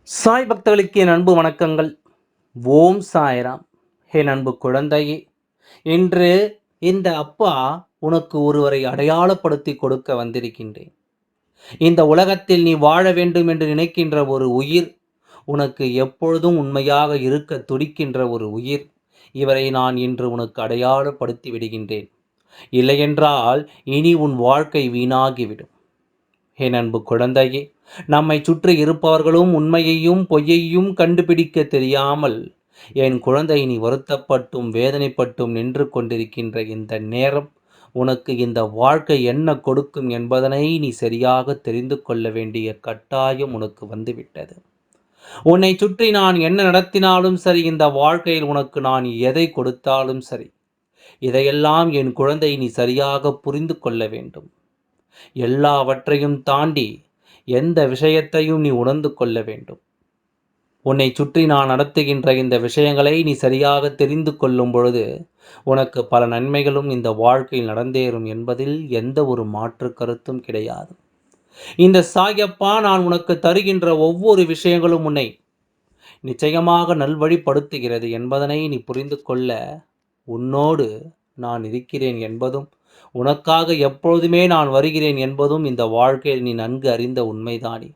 சாய் பக்தர்களுக்கு என் அன்பு வணக்கங்கள். ஓம் சாய்ராம். என் அன்பு குழந்தையே, இன்று இந்த அப்பா உனக்கு ஒருவரை அடையாளப்படுத்தி கொடுக்க வந்திருக்கின்றேன். இந்த உலகத்தில் நீ வாழ வேண்டும் என்று நினைக்கின்ற ஒரு உயிர், உனக்கு எப்பொழுதும் உண்மையாக இருக்க துடிக்கின்ற ஒரு உயிர், இவரை நான் இன்று உனக்கு அடையாளப்படுத்தி விடுகின்றேன். இல்லையென்றால் இனி உன் வாழ்க்கை வீணாகிவிடும். என் அன்பு குழந்தையே, நம்மை சுற்றி இருப்பவர்களும் உண்மையையும் பொய்யையும் கண்டுபிடிக்க தெரியாமல் என் குழந்தை நீ வருத்தப்பட்டும் வேதனைப்பட்டும் நின்று கொண்டிருக்கின்ற இந்த நேரம், உனக்கு இந்த வாழ்க்கை என்ன கொடுக்கும் என்பதனை நீ சரியாக தெரிந்து கொள்ள வேண்டிய கட்டாயம் உனக்கு வந்துவிட்டது. உன்னை சுற்றி நான் என்ன நடத்தினாலும் சரி, இந்த வாழ்க்கையில் உனக்கு நான் எதை கொடுத்தாலும் சரி, இதையெல்லாம் என் குழந்தை நீ சரியாக புரிந்து கொள்ள வேண்டும். எல்லாவற்றையும் தாண்டி எந்த விஷயத்தையும் நீ உணர்ந்து கொள்ள வேண்டும். உன்னை சுற்றி நான் நடத்துகின்ற இந்த விஷயங்களை நீ சரியாக தெரிந்து கொள்ளும் பொழுது உனக்கு பல நன்மைகளும் இந்த வாழ்க்கையில் நடந்தேறும் என்பதில் எந்த ஒரு மாற்று கருத்தும் கிடையாது. இந்த சாயப்பா நான் உனக்கு தருகின்ற ஒவ்வொரு விஷயங்களும் உன்னை நிச்சயமாக நல்வழிப்படுத்துகிறது என்பதனை நீ புரிந்து கொள்ள உன்னோடு நான் இருக்கிறேன் என்பதும், உனக்காக எப்பொழுதுமே நான் வருகிறேன் என்பதும் இந்த வாழ்க்கையில் நீ நன்கு அறிந்த உண்மைதானே.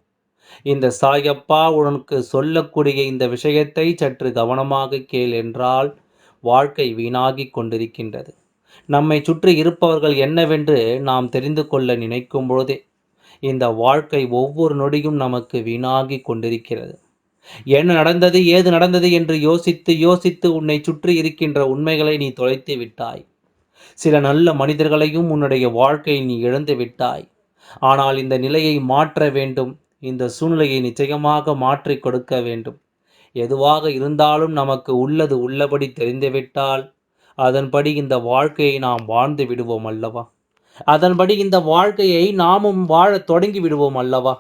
இந்த சாயப்பா உனக்கு சொல்லக்கூடிய இந்த விஷயத்தை சற்று கவனமாக கேள் என்றால் வாழ்க்கை வீணாகி கொண்டிருக்கின்றது. நம்மை சுற்றி இருப்பவர்கள் என்னவென்று நாம் தெரிந்து கொள்ள நினைக்கும் பொழுதே இந்த வாழ்க்கை ஒவ்வொரு நொடியும் நமக்கு வீணாகி கொண்டிருக்கிறது. என்ன நடந்தது ஏது நடந்தது என்று யோசித்து யோசித்து உன்னை சுற்றி இருக்கின்ற உண்மைகளை நீ தொலைத்து விட்டாய். சில நல்ல மனிதர்களையும் உன்னுடைய வாழ்க்கையை நீ இழந்து விட்டாய். ஆனால் இந்த நிலையை மாற்ற வேண்டும். இந்த சூழ்நிலையை நிச்சயமாக மாற்றி கொடுக்க வேண்டும். எதுவாக இருந்தாலும் நமக்கு உள்ளது உள்ளபடி தெரிந்துவிட்டால் அதன்படி இந்த வாழ்க்கையை நாம் வாழ்ந்து விடுவோம் அல்லவா? அதன்படி இந்த வாழ்க்கையை நாமும் வாழத் தொடங்கி விடுவோம் அல்லவா?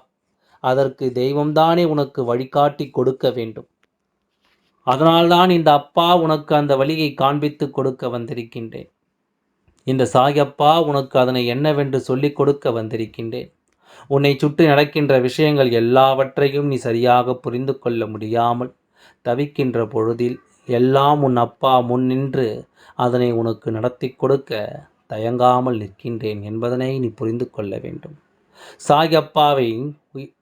அதற்கு தெய்வம்தானே உனக்கு வழிகாட்டி கொடுக்க வேண்டும். அதனால்தான் இந்த அப்பா உனக்கு அந்த வழியை காண்பித்து கொடுக்க வந்திருக்கின்றேன். இந்த சாயப்பா உனக்கு அதனை என்னவென்று சொல்லிக் கொடுக்க வந்திருக்கின்றேன். உன்னை சுற்றி நடக்கின்ற விஷயங்கள் எல்லாவற்றையும் நீ சரியாக புரிந்து கொள்ள முடியாமல் தவிக்கின்ற பொழுதில் எல்லாம் உன் அப்பா முன் நின்று அதனை உனக்கு நடத்தி கொடுக்க தயங்காமல் நிற்கின்றேன் என்பதனை நீ புரிந்து கொள்ள வேண்டும். சாயப்பாவை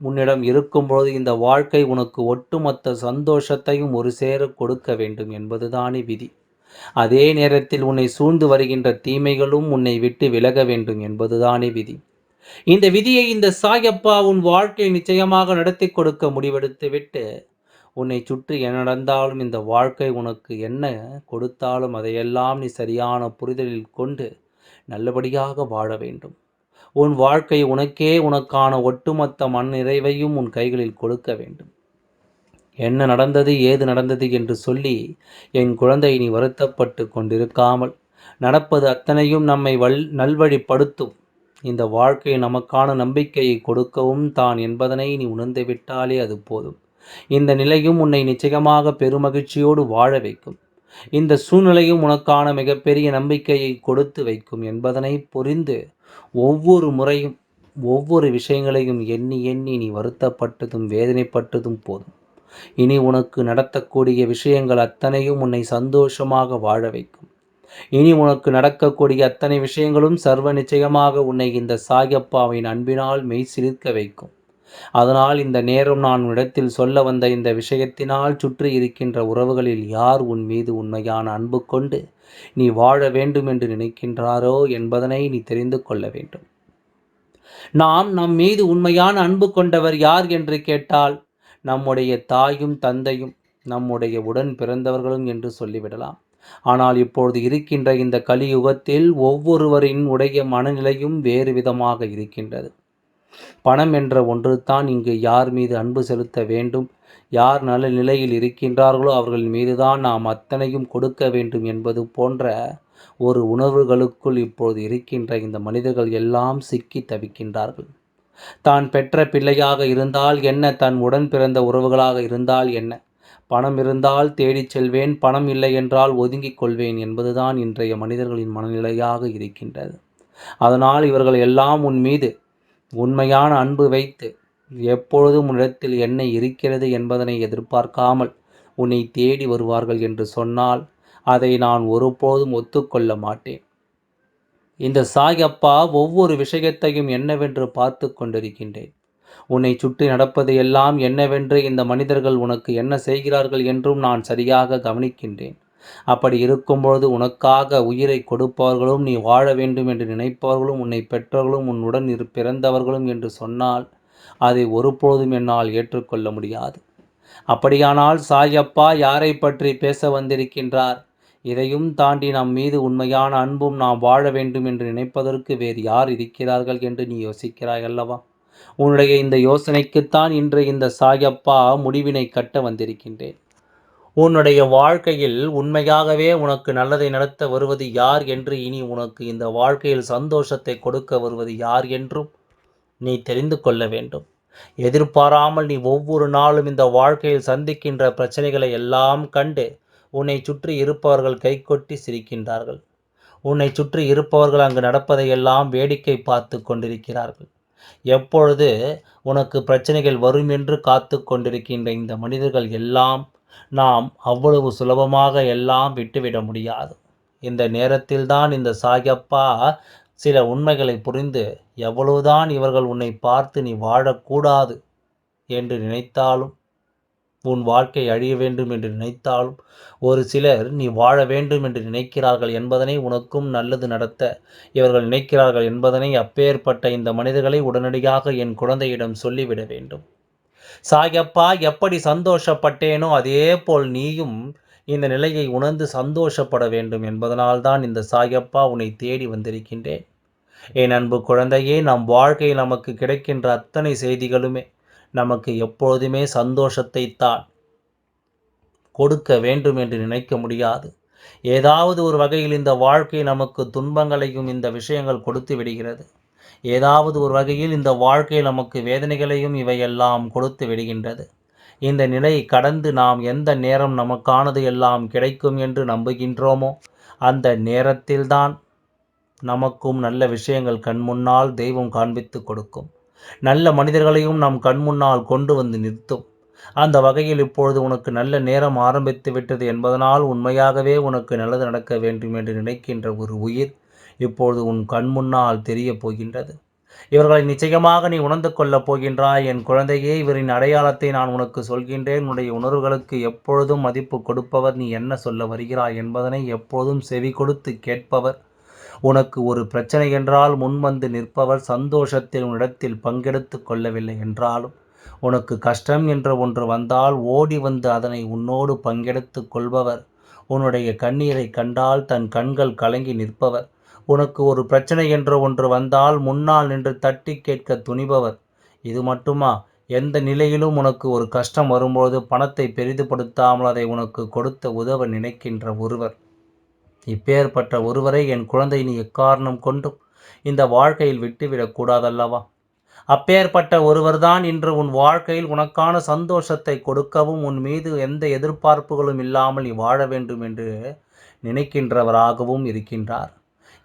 உன்னிடம் இருக்கும்பொழுது இந்த வாழ்க்கை உனக்கு ஒட்டுமொத்த சந்தோஷத்தையும் ஒரு சேர கொடுக்க வேண்டும் என்பதுதானே விதி. அதே நேரத்தில் உன்னை சூழ்ந்து வருகின்ற தீமைகளும் உன்னை விட்டு விலக வேண்டும் என்பதுதானே விதி. இந்த விதியை இந்த சாயப்பா உன் வாழ்க்கையை நிச்சயமாக நடத்தி கொடுக்க முடிவெடுத்து விட்டு உன்னை சுற்றி என்ன நடந்தாலும் இந்த வாழ்க்கை உனக்கு என்ன கொடுத்தாலும் அதையெல்லாம் நீ சரியான புரிதலில் கொண்டு நல்லபடியாக வாழ வேண்டும். உன் வாழ்க்கை உனக்கே உனக்கான ஒட்டுமொத்த மன நிறைவையும் உன் கைகளில் கொடுக்க வேண்டும். என்ன நடந்தது ஏது நடந்தது என்று சொல்லி என் குழந்தை நீ வருத்தப்பட்டு கொண்டிருக்காமல், நடப்பது அத்தனையும் நம்மை நல்வழிப்படுத்தும். இந்த வாழ்க்கை நமக்கான நம்பிக்கையை கொடுக்கவும் தான் என்பதனை நீ உணர்ந்து விட்டாலே அது போதும். இந்த நிலையும் உன்னை நிச்சயமாக பெருமகிழ்ச்சியோடு வாழ வைக்கும். இந்த சூழ்நிலையும் உனக்கான மிகப்பெரிய நம்பிக்கையை கொடுத்து வைக்கும் என்பதனை புரிந்து ஒவ்வொரு முறையும் ஒவ்வொரு விஷயங்களையும் எண்ணி எண்ணி நீ வருத்தப்பட்டதும் வேதனைப்பட்டதும் போதும். இனி உனக்கு நடத்தக்கூடிய விஷயங்கள் அத்தனையும் உன்னை சந்தோஷமாக வாழ வைக்கும். இனி உனக்கு நடக்கக்கூடிய அத்தனை விஷயங்களும் சர்வ நிச்சயமாக உன்னை இந்த சாயப்பாவின் அன்பினால் மெய் சிலிர்க்க வைக்கும். அதனால் இந்த நேரம் நான் உன்னிடத்தில் சொல்ல வந்த இந்த விஷயத்தினால் சுற்றி இருக்கின்ற உறவுகளில் யார் உன் மீது உண்மையான அன்பு கொண்டு நீ வாழ வேண்டும் என்று நினைக்கின்றாரோ என்பதனை நீ தெரிந்து கொள்ள வேண்டும். நாம் நம் மீது உண்மையான அன்பு கொண்டவர் யார் என்று கேட்டால் நம்முடைய தாயும் தந்தையும் நம்முடைய உடன் பிறந்தவர்களும் என்று சொல்லிவிடலாம். ஆனால் இப்பொழுது இருக்கின்ற இந்த கலியுகத்தில் ஒவ்வொருவரின் உடைய மனநிலையும் வேறு விதமாக இருக்கின்றது. பணம் என்ற ஒன்று தான் இங்கு யார் மீது அன்பு செலுத்த வேண்டும், யார் நல்ல நிலையில் இருக்கின்றார்களோ அவர்கள் மீதுதான் நாம் அத்தனையும் கொடுக்க வேண்டும் என்பது போன்ற ஒரு உணர்வுகளுக்குள் இப்பொழுது இருக்கின்ற இந்த மனிதர்கள் எல்லாம் சிக்கி தவிக்கின்றார்கள். தான் பெற்ற பிள்ளையாக இருந்தால் என்ன, தன் உடன் பிறந்த உறவுகளாக இருந்தால் என்ன, பணம் இருந்தால் தேடிச் செல்வேன், பணம் இல்லை என்றால் ஒதுங்கிக் கொள்வேன் என்பதுதான் இன்றைய மனிதர்களின் மனநிலையாக இருக்கின்றது. அதனால் இவர்கள் எல்லாம் உன் மீது உண்மையான அன்பு வைத்து எப்பொழுதும் உன்னிடத்தில் என்ன இருக்கிறது என்பதனை எதிர்பார்க்காமல் உன்னை தேடி வருவார்கள் என்று சொன்னால் அதை நான் ஒருபோதும் ஒத்துக்கொள்ள மாட்டேன். இந்த சாயப்பா ஒவ்வொரு விஷயத்தையும் என்னவென்று பார்த்து கொண்டிருக்கின்றேன். உன்னை சுற்றி நடப்பது எல்லாம் என்னவென்று இந்த மனிதர்கள் உனக்கு என்ன செய்கிறார்கள் என்றும் நான் சரியாக கவனிக்கின்றேன். அப்படி இருக்கும்பொழுது உனக்காக உயிரை கொடுப்பவர்களும் நீ வாழ வேண்டும் என்று நினைப்பவர்களும் உன்னை பெற்றவர்களும் உன்னுடன் பிறந்தவர்களும் என்று சொன்னால் அதை ஒருபொழுதும் என்னால் ஏற்றுக்கொள்ள முடியாது. அப்படியானால் சாயப்பா யாரை பற்றி பேச வந்திருக்கின்றார்? இதையும் தாண்டி நம் மீது உண்மையான அன்பும் நாம் வாழ வேண்டும் என்று நினைப்பதற்கு வேறு யார் இருக்கிறார்கள் என்று நீ யோசிக்கிறாய் அல்லவா? உன்னுடைய இந்த யோசனைக்குத்தான் இன்று இந்த சாயப்பா முடிவினை கட்ட வந்திருக்கின்றேன். உன்னுடைய வாழ்க்கையில் உண்மையாகவே உனக்கு நல்லதை நடத்த வருவது யார் என்று, இனி உனக்கு இந்த வாழ்க்கையில் சந்தோஷத்தை கொடுக்க வருவது யார் என்றும் நீ தெரிந்து கொள்ள வேண்டும். எதிர்பாராமல் நீ ஒவ்வொரு நாளும் இந்த வாழ்க்கையில் சந்திக்கின்ற பிரச்சனைகளை எல்லாம் கண்டு உன்னை சுற்றி இருப்பவர்கள் கைகொட்டி சிரிக்கின்றார்கள். உன்னை சுற்றி இருப்பவர்கள் அங்கு நடப்பதையெல்லாம் வேடிக்கை பார்த்து கொண்டிருக்கிறார்கள். எப்பொழுது உனக்கு பிரச்சனைகள் வரும் என்று காத்து கொண்டிருக்கின்ற இந்த மனிதர்கள் எல்லாம் நாம் அவ்வளவு சுலபமாக எல்லாம் விட்டுவிட முடியாது. இந்த நேரத்தில்தான் இந்த சாயப்பா சில உண்மைகளை புரிந்து, எவ்வளவுதான் இவர்கள் உன்னை பார்த்து நீ வாழக்கூடாது என்று நினைத்தாலும், உன் வாழ்க்கை அழிய வேண்டும் என்று நினைத்தாலும், ஒரு சிலர் நீ வாழ வேண்டும் என்று நினைக்கிறார்கள் என்பதனை, உனக்கும் நல்லது நடத்த இவர்கள் நினைக்கிறார்கள் என்பதனை, அப்பேற்பட்ட இந்த மனிதர்களை உடனடியாக என் குழந்தையிடம் சொல்லிவிட வேண்டும். சாயப்பா எப்படி சந்தோஷப்பட்டேனோ அதே போல் நீயும் இந்த நிலையை உணர்ந்து சந்தோஷப்பட வேண்டும் என்பதனால்தான் இந்த சாயப்பா உன்னை தேடி வந்திருக்கின்றேன். என் அன்பு குழந்தையே, நம் வாழ்க்கையில் நமக்கு கிடைக்கின்ற அத்தனை செய்திகளுமே நமக்கு எப்பொழுதுமே சந்தோஷத்தை தான் கொடுக்க வேண்டும் என்று நினைக்க முடியாது. ஏதாவது ஒரு வகையில் இந்த வாழ்க்கை நமக்கு துன்பங்களையும் இந்த விஷயங்கள் கொடுத்து விடுகிறது. ஏதாவது ஒரு வகையில் இந்த வாழ்க்கை நமக்கு வேதனைகளையும் இவையெல்லாம் கொடுத்து விடுகின்றது. இந்த நிலை கடந்து நாம் எந்த நேரம் நமக்கானது எல்லாம் கிடைக்கும் என்று நம்புகின்றோமோ அந்த நேரத்தில்தான் நமக்கும் நல்ல விஷயங்கள் கண்முன்னால் தெய்வம் காண்பித்து கொடுக்கும். நல்ல மனிதர்களையும் நம் கண்முன்னால் கொண்டு வந்து நிறுத்தும். அந்த வகையில் இப்பொழுது உனக்கு நல்ல நேரம் ஆரம்பித்து விட்டது என்பதனால் உண்மையாகவே உனக்கு நல்லது நடக்க வேண்டும் என்று நினைக்கின்ற ஒரு உயிர் இப்பொழுது உன் கண்முன்னால் தெரிய போகின்றது. இவர்களை நிச்சயமாக நீ உணர்ந்து கொள்ளப் போகின்றாய். என் குழந்தையே, இவரின் அடையாளத்தை நான் உனக்கு சொல்கின்றேன். உன்னுடைய உணர்வுகளுக்கு எப்பொழுதும் மதிப்பு கொடுப்பவர், நீ என்ன சொல்ல வருகிறாய் என்பதனை எப்பொழுதும் செவி கொடுத்து கேட்பவர், உனக்கு ஒரு பிரச்சனை என்றால் முன்வந்து நிற்பவர், சந்தோஷத்தில் உன்னிடத்தில் பங்கெடுத்து கொள்ளவில்லை என்றாலும் உனக்கு கஷ்டம் என்ற ஒன்று வந்தால் ஓடி வந்து அதனை உன்னோடு பங்கெடுத்து கொள்பவர், உன்னுடைய கண்ணீரை கண்டால் தன் கண்கள் கலங்கி நிற்பவர், உனக்கு ஒரு பிரச்சனை என்ற ஒன்று வந்தால் முன்னால் நின்று தட்டி கேட்க துணிபவர். இது மட்டுமா, எந்த நிலையிலும் உனக்கு ஒரு கஷ்டம் வரும்போது பணத்தை பெரிதுபடுத்தாமல் அதை உனக்கு கொடுத்த உதவ நினைக்கின்ற ஒருவர். இப்பேற்பட்ட ஒருவரை என் குழந்தை நீ எக்காரணம் கொண்டும் இந்த வாழ்க்கையில் விட்டுவிடக் கூடாதல்லவா? அப்பேற்பட்ட ஒருவர்தான் இன்று உன் வாழ்க்கையில் உனக்கான சந்தோஷத்தை கொடுக்கவும், உன் மீது எந்த எதிர்பார்ப்புகளும் இல்லாமல் நீ வாழ வேண்டும் என்று நினைக்கின்றவராகவும் இருக்கின்றார்.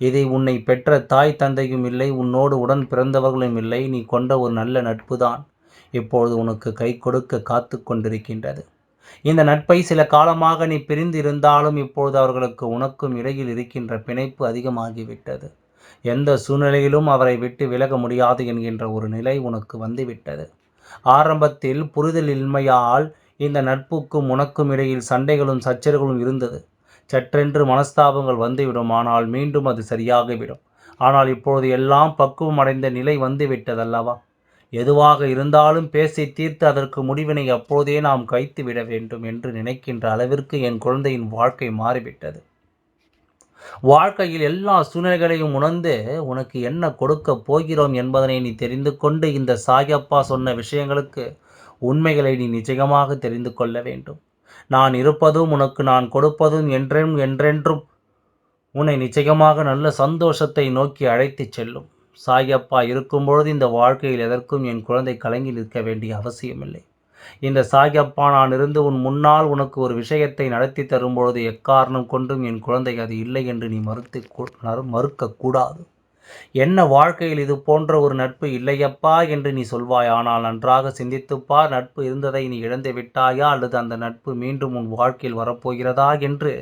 இதை உன்னை பெற்ற தாய் தந்தையும் இல்லை, உன்னோடு உடன் பிறந்தவர்களும் இல்லை, நீ கொண்ட ஒரு நல்ல நட்புதான் இப்பொழுது உனக்கு கை கொடுக்க காத்து கொண்டிருக்கின்றது. இந்த நட்பை சில காலமாக நீ பிரிந்து இருந்தாலும் இப்பொழுது அவர்களுக்கு உனக்கும் இடையில் இருக்கின்ற பிணைப்பு அதிகமாகிவிட்டது. எந்த சூழ்நிலையிலும் அவரை விட்டு விலக முடியாது என்கின்ற ஒரு நிலை உனக்கு வந்துவிட்டது. ஆரம்பத்தில் புரிதல் இன்மையால் இந்த நட்புக்கும் உனக்கும் இடையில் சண்டைகளும் சச்சரவுகளும் இருந்தது. சற்றென்று மனஸ்தாபங்கள் வந்துவிடும், ஆனால் மீண்டும் அது சரியாகிவிடும். ஆனால் இப்பொழுது எல்லாம் பக்குவம் அடைந்த நிலை வந்துவிட்டதல்லவா? எதுவாக இருந்தாலும் பேசி தீர்த்து அதற்கு முடிவினை அப்போதே நாம் கைத்து விட வேண்டும் என்று நினைக்கின்ற அளவிற்கு என் குழந்தையின் வாழ்க்கை மாறிவிட்டது. வாழ்க்கையில் எல்லா சூழ்நிலைகளையும் உணர்ந்து உனக்கு என்ன கொடுக்க போகிறோம் என்பதனை நீ தெரிந்து கொண்டு இந்த சாயப்பா சொன்ன விஷயங்களுக்கு உண்மைகளை நீ நிச்சயமாக தெரிந்து கொள்ள வேண்டும். நான் இருப்பதும் உனக்கு நான் கொடுப்பதும் என்றென்றும் உன்னை நிச்சயமாக நல்ல சந்தோஷத்தை நோக்கி அழைத்துச் செல்லும். சாயப்பா இருக்கும்பொழுது இந்த வாழ்க்கையில் எதற்கும் என் குழந்தை கலங்கி நிற்க வேண்டிய அவசியமில்லை. இந்த சாயப்பா நான் இருந்து உன் முன்னால் உனக்கு ஒரு விஷயத்தை நடத்தி தரும்பொழுது எக்காரணம் கொண்டும் என் குழந்தை அது இல்லை என்று நீ மறுக்கக்கூடாது. என்ன வாழ்க்கையில் இது போன்ற ஒரு நட்பு இல்லையப்பா என்று நீ சொல்வாய். ஆனால் நன்றாக சிந்தித்துப்பார், நட்பு இருந்ததை நீ இழந்து விட்டாயா அல்லது அந்த நட்பு மீண்டும் உன் வாழ்க்கையில் வரப்போகிறதா என்று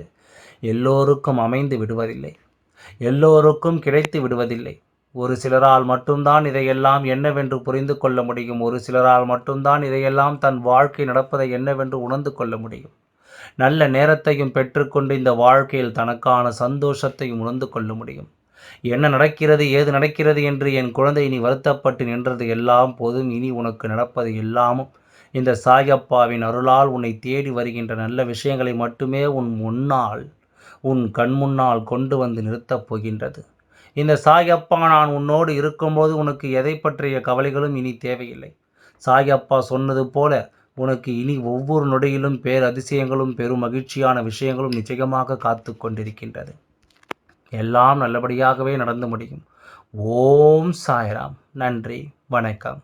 எல்லோருக்கும் அமைந்து விடுவதில்லை. எல்லோருக்கும் கிடைத்து விடுவதில்லை. ஒரு சிலரால் மட்டும்தான் இதையெல்லாம் என்னவென்று புரிந்து கொள்ள முடியும். ஒரு சிலரால் மட்டும்தான் இதையெல்லாம் தன் வாழ்க்கை நடப்பதை என்னவென்று உணர்ந்து கொள்ள முடியும். நல்ல நேரத்தையும் பெற்றுக்கொண்டு இந்த வாழ்க்கையில் தனக்கான சந்தோஷத்தையும் உணர்ந்து கொள்ள முடியும். என்ன நடக்கிறது, ஏது நடக்கிறது என்று என் குழந்தை நீ வருத்தப்பட்டு நின்றது எல்லாம் போதும். இனி உனக்கு நடப்பது எல்லாமும் இந்த சாயப்பாவின் அருளால் உன்னை தேடி வருகின்ற நல்ல விஷயங்களை மட்டுமே உன் கண் முன்னால் கொண்டு வந்து நிறுத்தப் போகின்றது. இந்த சாயப்பா நான் உன்னோடு இருக்கும்போது உனக்கு எதை பற்றிய கவலைகளும் இனி தேவையில்லை. சாயப்பா சொன்னது போல உனக்கு இனி ஒவ்வொரு நொடியிலும் பேரதிசயங்களும் பெரும் மகிழ்ச்சியான விஷயங்களும் நிச்சயமாக காத்து கொண்டிருக்கின்றது. எல்லாம் நல்லபடியாகவே நடந்து முடியும். ஓம் சாய்ராம். நன்றி, வணக்கம்.